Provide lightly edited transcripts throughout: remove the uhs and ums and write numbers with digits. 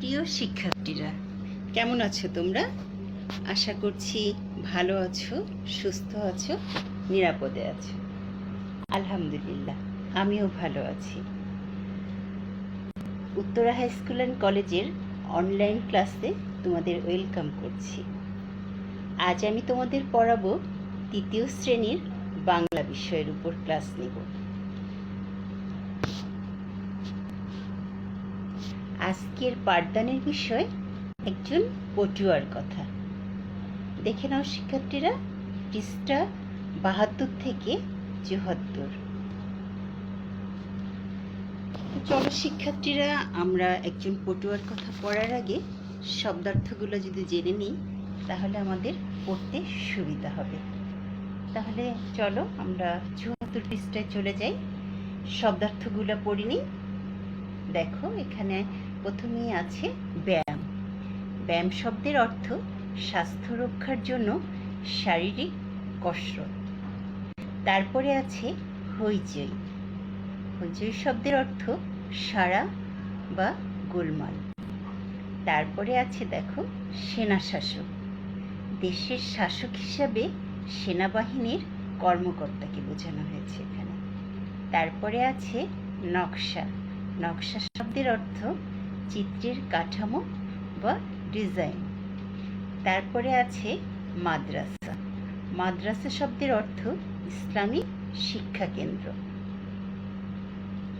প্রিয় শিক্ষার্থীরা, কেমন আছো তোমরা? আশা করছি ভালো আছো, সুস্থ আছো, নিরাপদে আছো। আলহামদুলিল্লাহ, আমিও ভালো আছি। উত্তরা হাই স্কুল অ্যান্ড কলেজের অনলাইন ক্লাসে তোমাদের ওয়েলকাম করছি। আজ আমি তোমাদের পড়াবো ৩য় শ্রেণীর বাংলা বিষয়ের উপর ক্লাস নেব। আজকের পাঠদানের বিষয় একজন পটুয়ার কথা। দেখে নাও শিক্ষার্থীরা, পৃষ্ঠা ৭২ থেকে ৭৪। চলো শিক্ষার্থীরা, আমরা একজন পটুয়ার কথা পড়ার আগে শব্দার্থগুলো যদি জেনে নিই তাহলে আমাদের পড়তে সুবিধা হবে। তাহলে চলো আমরা ৭৪ পৃষ্ঠায় চলে যাই, শব্দার্থগুলো পড়ে নিই। দেখো, এখানে প্রথমেই আছে ব্যায়াম। ব্যায়াম শব্দের অর্থ স্বাস্থ্য রক্ষার জন্য শারীরিক কসরত। তারপরে আছে হইচই। হইচই শব্দের অর্থ সাড়া বা গোলমাল। তারপরে আছে দেখো সেনা শাসক। দেশের শাসক হিসাবে সেনাবাহিনীর কর্মকর্তাকে বোঝানো হয়েছে এখানে। তারপরে আছে নকশা। নকশা শব্দের অর্থ চিত্রের কাঠামো বা ডিজাইন। তারপরে আছে মাদ্রাসা। মাদ্রাসা শব্দের অর্থ ইসলামিক শিক্ষা কেন্দ্র।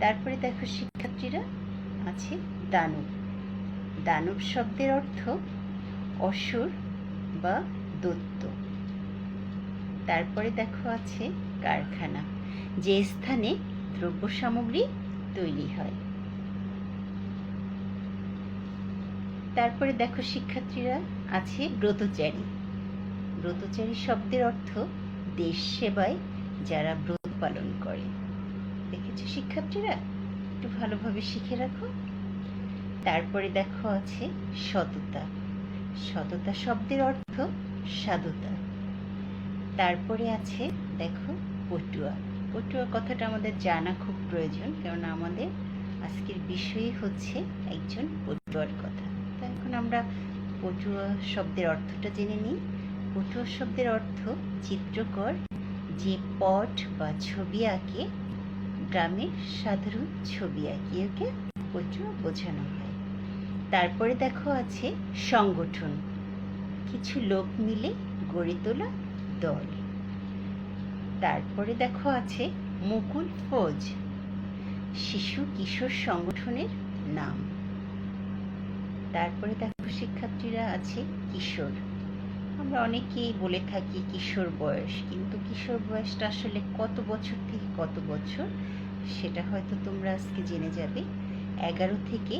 তারপরে দেখো শিক্ষার্থীরা, আছে দানব। দানব শব্দের অর্থ অসুর বা দৈত্য। তারপরে দেখো আছে কারখানা, যে স্থানে দ্রব্য সামগ্রী তৈরি হয়। তারপরে দেখো শিক্ষার্থীরা, আছে ব্রতচারী। ব্রতচারী শব্দের অর্থ দেশ সেবায় যারা ব্রত পালন করে। দেখেছো শিক্ষার্থীরা? একটু ভালোভাবে শিখে রাখো। তারপরে দেখো আছে সততা। সততা শব্দের অর্থ সাধুতা। তারপরে আছে দেখো পটুয়া। পটুয়া কথাটা আমাদের জানা খুব প্রয়োজন, কারণ আমাদের আজকের বিষয়ই হচ্ছে একজন পটুয়ার কথা। তো এখন আমরা পটুয়া শব্দের অর্থটা জেনে নিই। পটুয়া শব্দের অর্থ চিত্রকর, যে পট বা ছবি আঁকে, গ্রামের সাধারণ ছবি আঁকিয়ে ওকে পটুয়া বোঝানো হয়। তারপরে দেখো আছে সংগঠন, কিছু লোক মিলে গড়ে তোলা দল। তারপরে দেখো আছে মুকুল ফৌজ, শিশু কিশোর সংগঠনের নাম। তারপরে দেখো শিক্ষার্থীরা, আছে কিশোর। আমরা অনেকেই বলে থাকি কিশোর বয়স, কিন্তু কিশোর বয়সটা আসলে কত বছর থেকে কত বছর সেটা হয়তো তোমরা আজকে জেনে যাবে। 11 থেকে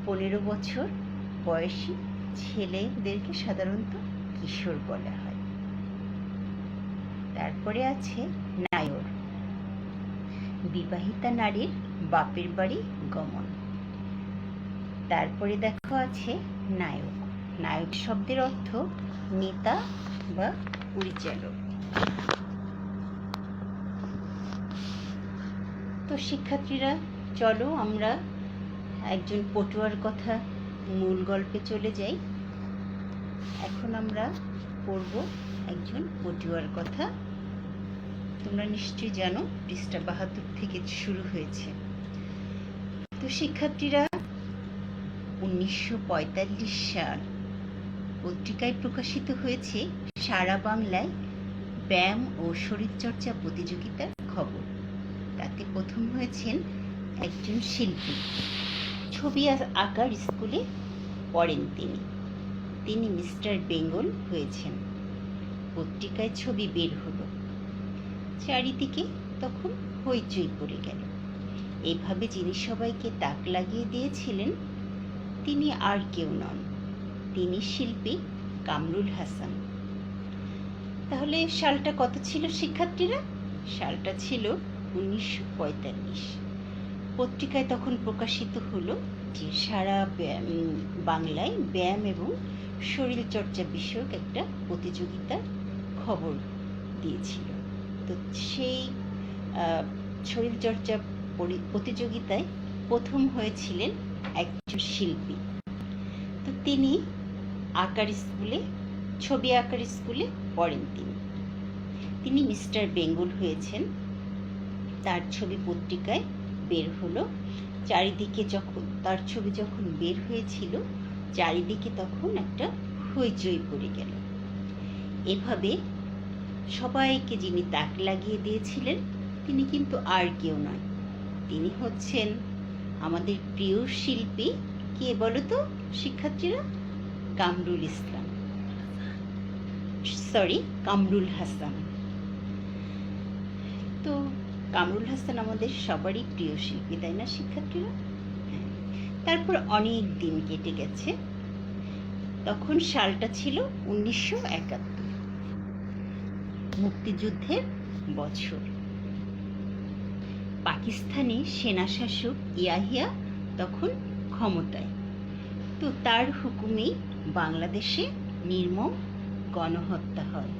15 বছর বয়সী ছেলেদেরকে সাধারণত কিশোর বলা হয়। তারপরে আছে নায়র। বিবাহিতা নারীর বাপের বাড়ি গমন। তারপরে দেখো আছে নায়ক। নায়ক শব্দের অর্থ নেতা বা পরিচালক। তো শিক্ষার্থীরা, চলো আমরা একজন পটুয়ার কথা মূল গল্পে চলে যাই। এখন আমরা পড়ব একজন পটুয়ার কথা। তোমরা নিশ্চয়ই জানো, পৃষ্ঠা ৭২ থেকে শুরু হয়েছে। তো শিক্ষার্থীরা, 1945 সাল পত্রিকায় প্রকাশিত হয়েছে সারা বাংলায় ব্যায়াম ও শরীরচর্চা প্রতিযোগিতার খবর। তাতে প্রথম হয়েছেন একজন শিল্পী। ছবি আঁকার স্কুলে পড়েন তিনি মিস্টার বেঙ্গল হয়েছেন। পত্রিকায় ছবি বের হলো, চারিদিকে তখন হইচই পড়ে গেল। এভাবে যিনি সবাইকে তাক লাগিয়ে দিয়েছিলেন তিনি আর কেউ নন, তিনি শিল্পী কামরুল হাসান। তাহলে সালটা কত ছিল শিক্ষার্থীরা? সালটা ছিল 1945। পত্রিকায় তখন প্রকাশিত হলো যে সারা বাংলায় ব্যায়াম এবং শরীরচর্চা বিষয়ক একটা প্রতিযোগিতার খবর দিয়েছিল। তো সেই শরীরচর্চা প্রতিযোগিতায় প্রথম হয়েছিলেন একজন শিল্পী। তিনি ছবি আঁকার স্কুলে পড়েন। তিনি মিস্টার বেঙ্গল হয়েছেন। তার ছবি পত্রিকায় বের হলো। চারিদিকে তার ছবি যখন বের হয়েছিল, চারিদিকে তখন একটা হইচই পড়ে গেল। এভাবে সবাইকে যিনি তাক লাগিয়ে দিয়েছিলেন, তিনি কিন্তু আর কেউ নয়, তিনি হচ্ছেন আমাদের প্রিয় শিল্পী। কে বলো তো শিক্ষার্থীরা? কামরুল হাসান। তো কামরুল হাসান আমাদের সবারই প্রিয় শিল্পী, তাই না শিক্ষার্থীরা? তারপর অনেক দিন কেটে গেছে। তখন সালটা ছিল 1971, মুক্তিযুদ্ধের বছর। পাকিস্তানি সেনাশাসক ইয়াহিয়া তখন ক্ষমতায়। তো তার হুকুমেই বাংলাদেশে নির্মম গণহত্যা হয়।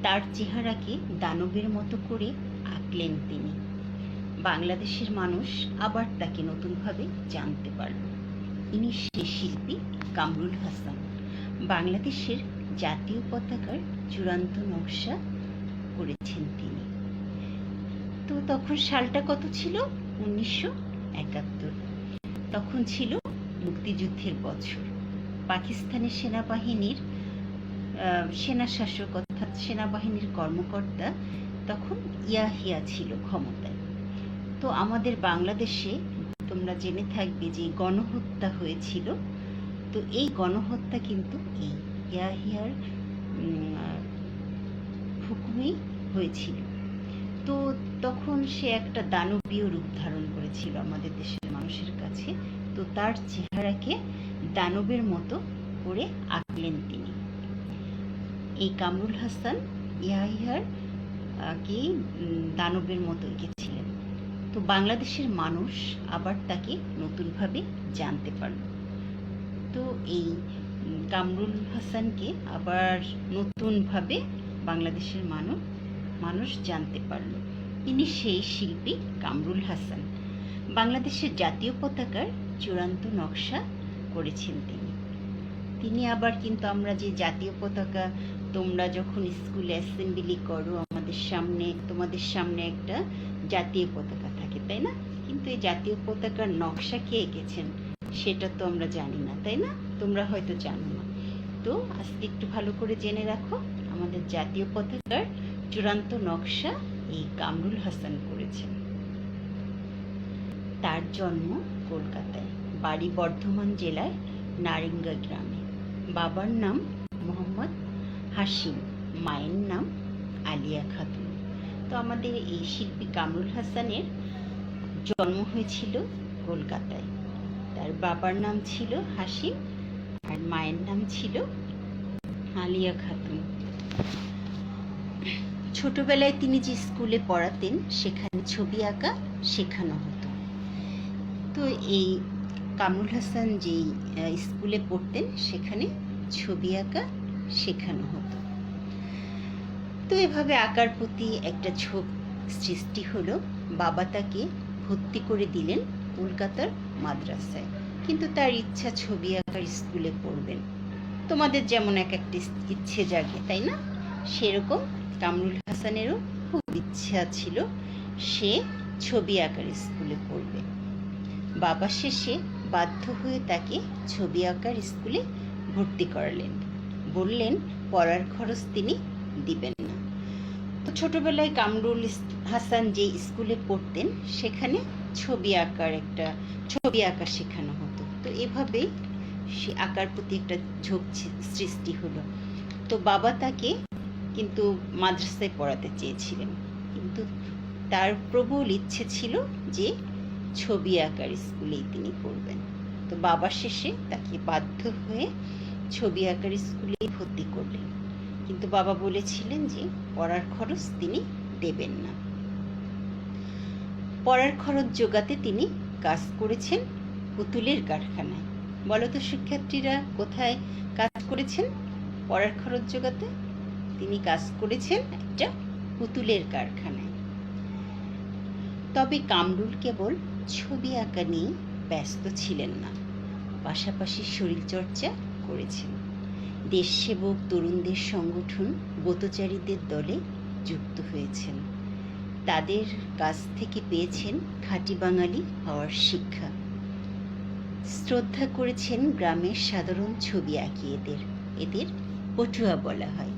তার চেহারাকে দানবের মতো করে আঁকলেন তিনি। বাংলাদেশের মানুষ আবার তাকে নতুনভাবে জানতে পারল। ইনি সেই শিল্পী কামরুল হাসান। বাংলাদেশের জাতীয় পতাকার চূড়ান্ত নকশা করেছেন তিনি। তো তখন সালটা কত ছিল? 1971। তখন ছিল মুক্তিযুদ্ধের বছর। পাকিস্তানের সেনাবাহিনীর সেনাশাসক অর্থাৎ সেনাবাহিনীর কর্মকর্তা তখন ইয়াহিয়া ছিল ক্ষমতায়। তো আমাদের বাংলাদেশে তোমরা জেনে থাকবে যে গণহত্যা হয়েছিল। তো এই গণহত্যা কিন্তু এই ইয়াহিয়ার হুকুমেই হয়েছিল। তো তখন সে একটা দানবীয় রূপ ধারণ করেছিল আমাদের দেশের মানুষের কাছে। তো তার চেহারাকে দানবের মতো করে আঁকলেন তিনি। এই কামরুল হাসান ইয়াহিয়ার কে দানবের মতো এঁকেছিলেন। তো বাংলাদেশের মানুষ আবার তাকে নতুনভাবে জানতে পারল। তো এই কামরুল হাসানকে আবার নতুনভাবে বাংলাদেশের মানুষ জানতে পারল। ইনি সেই শিল্পী কামরুল হাসান। বাংলাদেশের জাতীয় পতাকার চূড়ান্ত নকশা করেছেন তিনি। আবার কিন্তু আমরা যে জাতীয় পতাকা, তোমরা যখন স্কুলে অ্যাসেম্বলি করো, তোমাদের সামনে একটা জাতীয় পতাকা থাকে, তাই না? কিন্তু এই জাতীয় পতাকার নকশা কে এঁকেছেন সেটা তো আমরা জানি না, তাই না? তোমরা হয়তো জানো না। তো আজকে একটু ভালো করে জেনে রাখো, আমাদের জাতীয় পতাকার চূড়ান্ত নকশা এই কামরুল হাসান করেছেন। তার জন্ম কলকাতায়, বাড়ি বর্ধমান জেলার নারিঙ্গা গ্রামে। বাবার নাম মোহাম্মদ হাশিম, মায়ের নাম আলিয়া খাতুন। তো আমাদের এই শিল্পী কামরুল হাসানের জন্ম হয়েছিল কলকাতায়। তার বাবার নাম ছিল হাশিম আর মায়ের নাম ছিল আলিয়া খাতুন। ছোটবেলায় তিনি যে স্কুলে পড়াতেন সেখানে ছবি আঁকা শেখানো হতো। তো এই কামরুল হাসান যেই স্কুলে পড়তেন সেখানে ছবি আঁকা শেখানো হতো। তো এভাবে আঁকার প্রতি একটা ঝোঁক সৃষ্টি হলো। বাবা তাকে ভর্তি করে দিলেন কলকাতার মাদ্রাসায়। কিন্তু তার ইচ্ছা ছবি আঁকার স্কুলে পড়বেন। তোমাদের যেমন এক একটা ইচ্ছে জাগে, তাই না? সেরকম কামরুল হাসানেরও খুব ইচ্ছা ছিল সে ছবি আঁকার স্কুলে পড়বে। বাবা শেষে বাধ্য হয়ে তাকে ছবি আঁকার স্কুলে ভর্তি করালেন। বললেন পড়ার খরচ তিনি দিবেন না। তো ছোটবেলায় কামরুল হাসান যে স্কুলে পড়তেন সেখানে ছবি আঁকা শেখানো হতো। তো এভাবেই সে আঁকার প্রতি একটা ঝোঁক সৃষ্টি হলো। তো বাবা তাকে কিন্তু মাদ্রাসায় পড়াতে চেয়েছিলেন, কিন্তু তার প্রবল ইচ্ছে ছিল যে ছবি আঁকার স্কুলেই তিনি পড়বেন। তো বাবা শেষে তাকে বাধ্য হয়ে ছবি আঁকার স্কুলেই ভর্তি করলেন। কিন্তু বাবা বলেছিলেন যে পড়ার খরচ তিনি দেবেন না। পড়ার খরচ জোগাতে তিনি কাজ করেছেন পুতুলের কারখানায়। বলো তো শিক্ষার্থীরা, কোথায় কাজ করেছেন পড়ার খরচ জোগাতে? তিনি কাজ করেছেন একটা পুতুলের কারখানায়। তবে কামরুল কেবল ছবি আঁকা নিয়ে ব্যস্ত ছিলেন না, পাশাপাশি শরীরচর্চা করেছেন। দেশসেবক তরুণদের সংগঠন ব্রতচারীদের দলে যুক্ত হয়েছেন। তাদের কাছ থেকে পেয়েছেন খাঁটি বাঙালি হওয়ার শিক্ষা। শ্রদ্ধা করেছেন গ্রামের সাধারণ ছবি আঁকি এদের পটুয়া বলা হয়।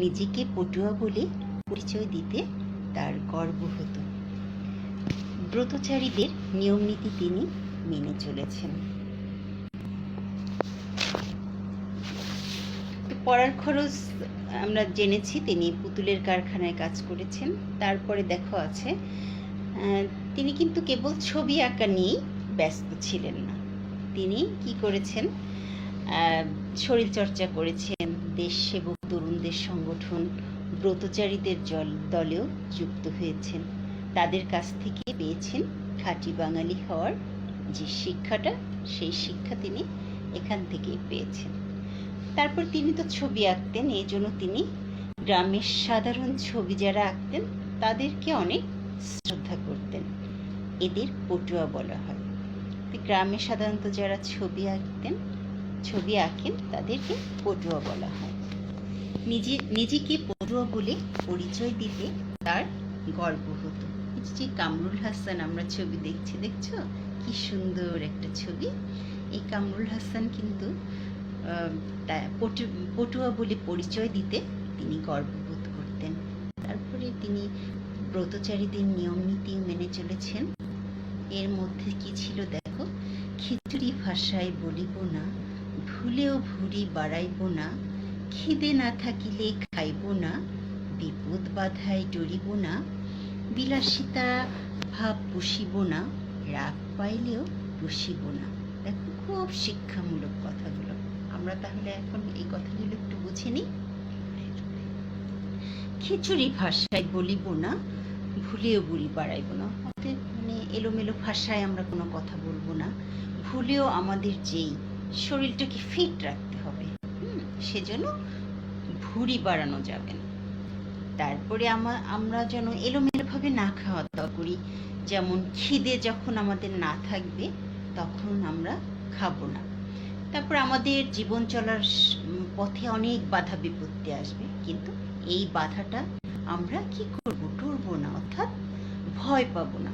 নিজেকে পটুয়া বলে পরিচয় দিতে তার গর্ব হতো। ব্রতচারীদের নিয়মনীতি তিনি মেনে চলেছেন। পড়ার খরচ আমরা জেনেছি, তিনি পুতুলের কারখানায় কাজ করেছেন। তারপরে দেখো আছে তিনি কিন্তু কেবল ছবি আঁকা নিয়েই ব্যস্ত ছিলেন না। তিনি কি করেছেন, শরীরচর্চা করেছেন, দেশসেবক তরুণদের সংগঠন ব্রতচারীদের দলেও যুক্ত হয়েছেন। তাদের কাছ থেকে পেয়েছেন খাঁটি বাঙালি হওয়ার যে শিক্ষাটা, সেই শিক্ষা তিনি এখান থেকেই পেয়েছেন। তারপর তিনি তো ছবি আঁকতেন, এই জন্য তিনি গ্রামের সাধারণ ছবি যারা আঁকতেন তাদেরকে অনেক শ্রদ্ধা করতেন। এদের পটুয়া বলা হয়। গ্রামে সাধারণত যারা ছবি আঁকেন তাদেরকে পটুয়া বলা হয়। নিজেকে পটুয়া বলে পরিচয় দিতে তার গর্ব হতো। যে কামরুল হাসান আমরা ছবি দেখছো, কি সুন্দর একটা ছবি। এই কামরুল হাসান কিন্তু পটুয়া বলে পরিচয় দিতে তিনি গর্ববোধ করতেন। তারপরে তিনি ব্রতচারীদের নিয়ম নীতি মেনে চলেছেন। এর মধ্যে কি ছিল দেখো, খিচুড়ি ভাষায় বলিব না, ভুলেও ভুঁড়ি বাড়াইব না, খিদে না থাকিলে খাইব না, বিপদ বাধায় ডরিব না, বিলাসিতা ভাব পুষিব না, রাগ পাইলেও পুষিব না। দেখো খুব শিক্ষামূলক কথাগুলো। আমরা তাহলে এখন এই কথাগুলো একটু বুঝে নিই। খিচুড়ি ভাষায় বলিব না, ভুলেও বুড়ি বাড়াইব না। মানে এলোমেলো ভাষায় আমরা কোনো কথা বলবো না। ভুলেও আমাদের যেই শরীরটাকে ফিট রাখতে হবে, সেজন্য ভুঁড়ি বাড়ানো যাবে না। তারপরে আমরা যেন এলোমেলোভাবে না খাওয়া দাওয়া করি। যেমন খিদে যখন আমাদের না থাকবে তখন আমরা খাবো না। তারপর আমাদের জীবন চলার পথে অনেক বাধা বিপত্তি আসবে, কিন্তু এই বাধাটা আমরা কি করব, ডরবো না, অর্থাৎ ভয় পাবো না।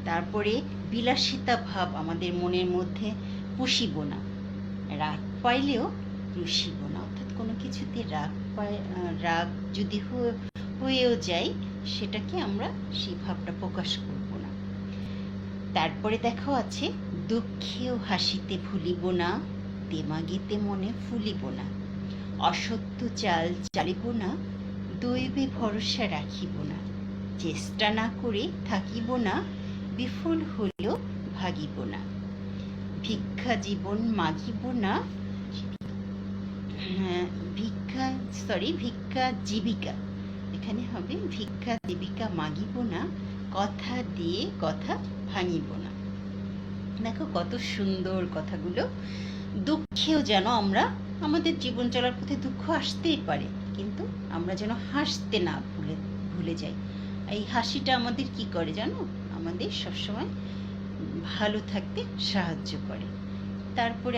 তারপরে বিলাসিতা ভাব আমাদের মনের মধ্যে পুষিব না, রাগ পাইলেও রুষিব না, অর্থাৎ কোনো কিছুতে রাগ যদি হয়েও যায় সেটাকে আমরা সেই ভাবটা প্রকাশ করব না। তারপরে দেখা আছে, দুঃখেও হাসিতে ভুলিব না, দেমাগেতে মনে ফুলিব না, অসত্য চাল চালিব না, দৈবে ভরসা রাখিব না, চেষ্টা না করে থাকিব না, বিফল হলেও ভাগিব না, ভিক্ষা জীবন মাগিব না, ভিক্ষা জীবিকা, এখানে হবে ভিক্ষা জীবিকা মাগিব না, কথা দিয়ে কথা ভাঙিব না। দেখো কত সুন্দর কথাগুলো। দুঃখেও যেন আমরা, আমাদের জীবন চলার পথে দুঃখ আসতেই পারে, কিন্তু আমরা যেন হাসতে না ভুলে যাই। এই হাসিটা আমাদের কি করে জানো, আমাদের সবসময় ভালো থাকতে সাহায্য করে। তারপরে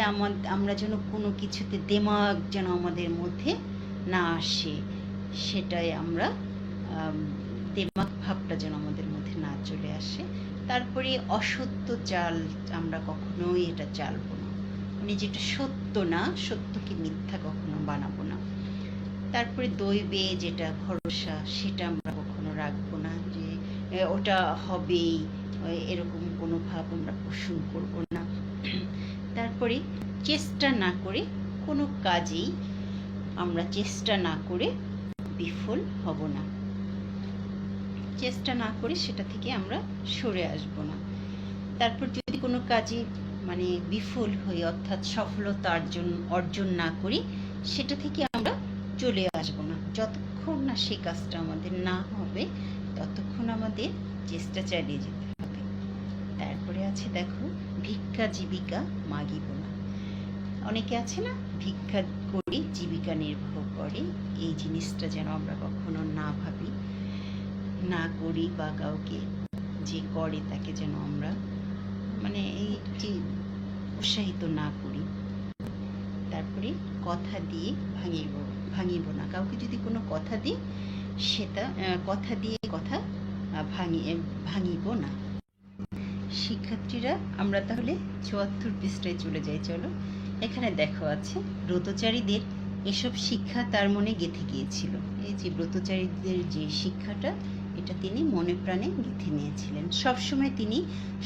আমরা যেন কোনো কিছুতে দেমাগ যেন আমাদের মধ্যে না আসে, সেটাই আমরা দেমাগ ভাবটা যেন আমাদের মধ্যে না চলে আসে। তারপরে অসত্য চাল আমরা কখনোই এটা চালবো না, মানে যেটা সত্য না, সত্যকে মিথ্যা কখনো বানাবো না। তারপরে দৈবে যেটা ভরসা, সেটা আমরা কখনো রাখবো না, যে ওটা হবেই, এরকম কোনো ভাব আমরা পোষণ করবো না। তারপরে চেষ্টা না করে কোনো কাজেই আমরা চেষ্টা না করে বিফল হব না, চেষ্টা না করে সেটা থেকে আমরা সরে আসব না। তারপর যদি কোনো কাজে মানে বিফল হই, অর্থাৎ সফলতা অর্জন না করি, সেটা থেকে আমরা চলে আসব না। যতক্ষণ না সেই কাজটা আমাদের না হবে ততক্ষণ আমাদের চেষ্টা চালিয়ে যেতে হবে। তারপরে আছে দেখো, ভিক্ষা জীবিকা মাগিব না। অনেকে আছে না, ভিক্ষা করে জীবিকা নির্বাহ করে, এই জিনিসটা যেন আমরা কখনো না ভাবি, না করি, বা কাউকে যে করে তাকে যেন আমরা মানে এই যে উৎসাহিত না করি। তারপরে কথা দিয়ে ভাঙিব না। কাউকে যদি কোনো কথা দিই সেটা কথা দিয়ে কথা ভাঙিব না। শিক্ষার্থীরা, আমরা তাহলে ৭৪ পৃষ্ঠায় চলে যাই। চলো, এখানে দেখো আছে ব্রতচারীদের এসব শিক্ষা তার মনে গেঁথে গিয়েছিল। এই যে ব্রতচারীদের যে শিক্ষাটা, এটা তিনি মনে প্রাণে গেঁথে নিয়েছিলেন। সবসময় তিনি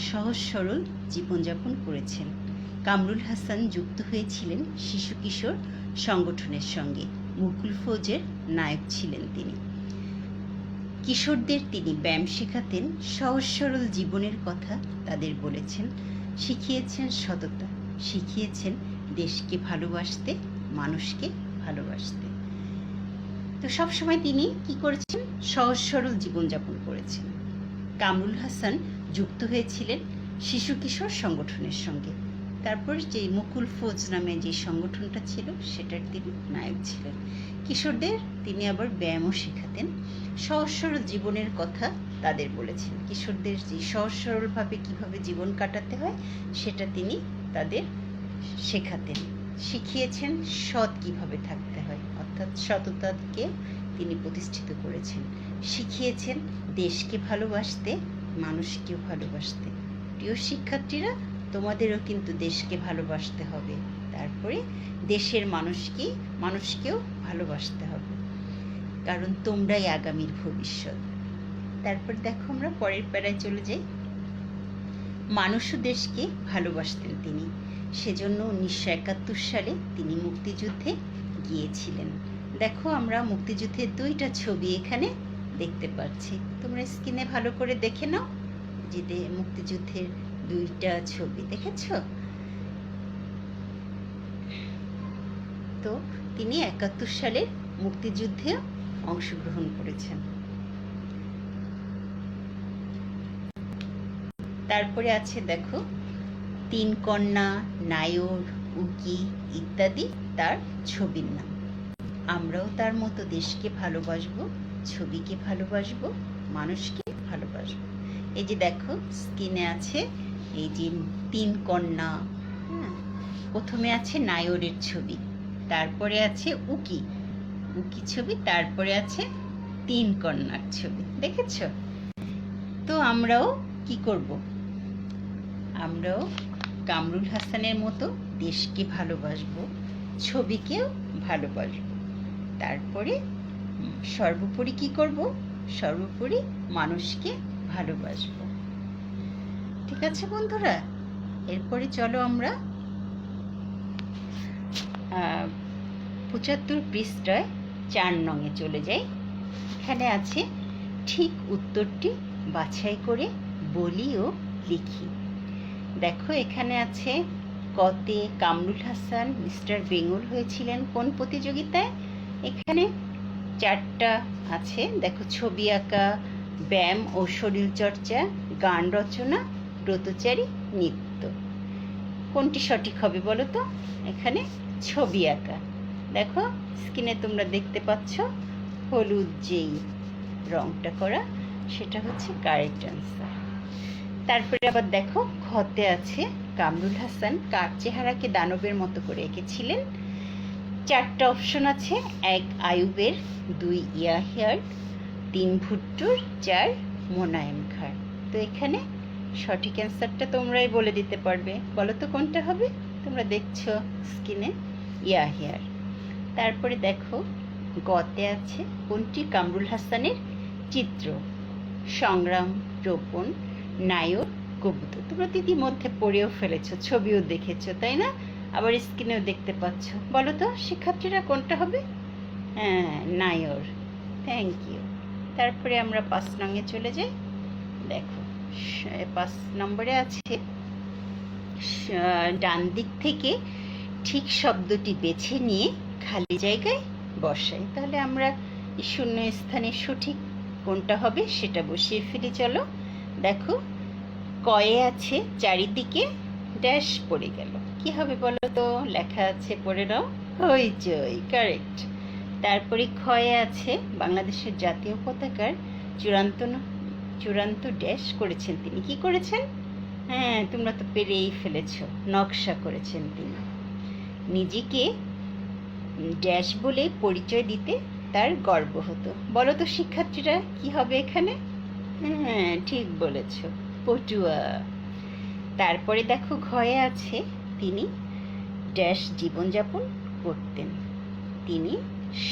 সহজ সরল জীবনযাপন করেছেন। কামরুল হাসান যুক্ত হয়েছিলেন শিশু কিশোর সংগঠনের সঙ্গে। মুকুল ফৌজের নায়ক ছিলেন তিনি। কিশোরদের তিনি ব্যায়াম শেখাতেন, সহজ সরল জীবনের কথা তাদের বলেছেন, শিখিয়েছেন সততা, শিখিয়েছেন দেশকে ভালোবাসতে, মানুষকে ভালোবাসতে। তো সবসময় তিনি কি করেছেন? সহজ সরল জীবনযাপন করেছেন। কামরুল হাসান যুক্ত হয়েছিলেন শিশু কিশোর সংগঠনের সঙ্গে। তারপর যে মুকুল ফৌজ নামে যে সংগঠনটা ছিল সেটার তিনি নায়ক ছিলেন। কিশোরদের তিনি আবার ব্যায়ামও শেখাতেন, সহজ সরল জীবনের কথা তাদের বলেছেন। কিশোরদের যে সহজ সরলভাবে কীভাবে জীবন কাটাতে হয় সেটা তিনি তাদের শেখাতেন। শিখিয়েছেন সৎ কীভাবে থাকতে হয়, অর্থাৎ সততাকে তিনি প্রতিষ্ঠিত করেছেন। শিখিয়েছেন দেশকে ভালোবাসতে, মানুষকেও ভালোবাসতে। প্রিয় শিক্ষার্থীরা, তোমাদেরও কিন্তু দেশকে ভালোবাসতে হবে, তারপরে দেশের মানুষকেও ভালোবাসতে হবে, কারণ তোমরাই আগামীর ভবিষ্যৎ। তারপর দেখো, আমরা পরের প্যারায় চলে যাই। মানুষও দেশকে ভালোবাসতেন তিনি, সেজন্য 1971 সালে তিনি মুক্তিযুদ্ধে গিয়েছিলেন। দেখো, আমরা মুক্তিযুদ্ধের 2টা ছবি এখানে দেখতে পাচ্ছি। তোমরা স্ক্রিনে ভালো করে দেখে নাও যে মুক্তিযুদ্ধের 2টা ছবি দেখেছ। তো তিনি 71 সালের মুক্তিযুদ্ধে অংশগ্রহণ করেছেন। তারপরে আছে দেখো, 3 কন্যা, নায়র, উকি ইত্যাদি তার ছবির নাম। আমরাও তার মতো দেশকে ভালোবাসবো, ছবিকে ভালোবাসবো, মানুষকে ভালোবাসবো। এই যে দেখো স্ক্রিনে আছে এই যে 3 কন্যা। প্রথমে আছে নায়রের ছবি, তারপরে আছে উকি ছবি, তারপরে আছে 3 কন্যার ছবি। দেখেছ? তো আমরাও কি করব? আমরাও কামরুল হাসানের মতো দেশকে ভালোবাসবো, ছবিকেও ভালোবাসবো, তারপরে সর্বোপরি কি করব? সর্বোপরি মানুষকে ভালোবাসবো। ঠিক আছে বন্ধুরা, এরপরে চলো আমরা 75 পৃষ্ঠায় 4 নঙে চলে যাই। এখানে আছে ঠিক উত্তরটি বাছাই করে বলি ও লিখি। দেখো, এখানে আছে কতে কামরুল হাসান মিস্টার বেঙ্গল হয়েছিলেন কোন প্রতিযোগিতায়? এখানে 4টা আছে। দেখো, ছবি আঁকা, ব্যায়াম ও শরীরচর্চা, গান রচনা, ব্রতচারী, নৃত্য। কোনটি সঠিক হবে বলো তো? এখানে ছবি আঁকা। দেখো স্ক্রিনে তোমরা দেখতে পাচ্ছ হলুদ যেই রংটা করা, সেটা হচ্ছে কারেক্ট অ্যান্সার। তারপরে আবার দেখো খতে আছে কামরুল হাসান কার চেহারাকে দানবের মতো করে এঁকেছিলেন? 4টা অপশন আছে, 1 আয়ুবের, 2 ইয়াহিয়ার, 3 ভুট্টোর, 4 মোনায়েম খাঁর। তো এখানে সঠিক অ্যান্সারটা তোমরাই বলে দিতে পারবে। বলো তো কোনটা হবে? তোমরা দেখছো স্ক্রিনে ইয়াহিয়ার। তারপরে দেখো গতে আছে কোনটি কামরুল হাসানের চিত্র? সংগ্রাম, রোপণ, নায়ক, কবুতর। তোমরা তো ইতিমধ্যে পড়েও ফেলেছো, ছবিও দেখেছো, তাই না? আবার স্ক্রিনেও দেখতে পাচ্ছ। বলো তো শিক্ষার্থীরা কোনটা হবে? হ্যাঁ, নায়র। Thank you. তারপরে আমরা 5 নঙে চলে যাই। দেখো 5 নম্বরে আছে ডান দিক থেকে ঠিক শব্দটি বেছে নিয়ে খালি জায়গায় বসাই। তাহলে আমরা শূন্য স্থানে সঠিক কোনটা হবে সেটা বসিয়ে ফেলি। চলো দেখো, কয়ে আছে চারিদিকে ড্যাশ পড়ে গেল। কি হবে বলো তো? লেখা আছে, পড়ে নাও, হইচই। কারেক্ট। তারপরে ক্ষয়ে আছে বাংলাদেশের জাতীয় পতাকার চূড়ান্ত ড্যাশ করেছেন তিনি। কি করেছেন? হ্যাঁ, তোমরা তো পেরেই ফেলেছ। নকশা করেছেন তিনি। নিজেকে ড্যাশ বলে পরিচয় দিতে তার গর্ব হতো। বলো তো শিক্ষার্থীরা, কি হবে এখানে? হ্যাঁ, ঠিক বলেছ, পটুয়া। তারপরে দেখো ঘয়ে আছে, তিনি ড্যাশ জীবনযাপন করতেন। তিনি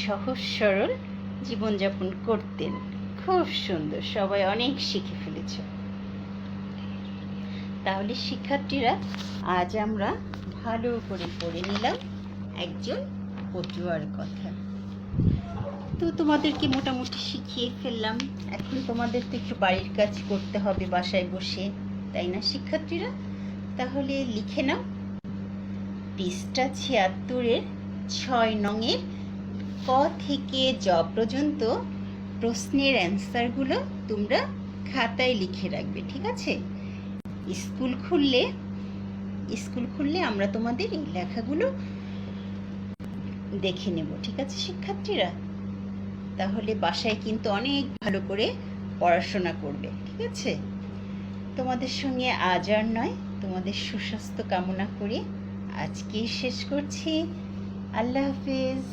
সহজ সরল জীবনযাপন করতেন। খুব সুন্দর, সবাই অনেক শিখে ফেলেছ। তাহলে শিক্ষার্থীরা, আজ আমরা ভালো করে পড়ে নিলাম একজন পটুয়ার কথা। তো তোমাদেরকে মোটামুটি শিখিয়ে ফেললাম। এখন তোমাদের তো একটু বাড়ির কাজ করতে হবে বাসায় বসে, তাই না শিক্ষার্থীরা? তাহলে লিখে নাও, পৃষ্ঠা ৭৬-এর ৬ নংয়ের ক থেকে জ পর্যন্ত প্রশ্নের অ্যান্সারগুলো তোমরা খাতায় লিখে রাখবে, ঠিক আছে? স্কুল খুললে আমরা তোমাদের এই লেখাগুলো দেখে নেব, ঠিক আছে শিক্ষার্থীরা? তাহলে বাসায় কিন্তু অনেক ভালো করে পড়াশোনা করবে, ঠিক আছে? তোমাদের সঙ্গে আজ আর নয়, তোমাদের সুস্বাস্থ্য কামনা করে আজকেই শেষ করছি। আল্লাহ হাফেজ।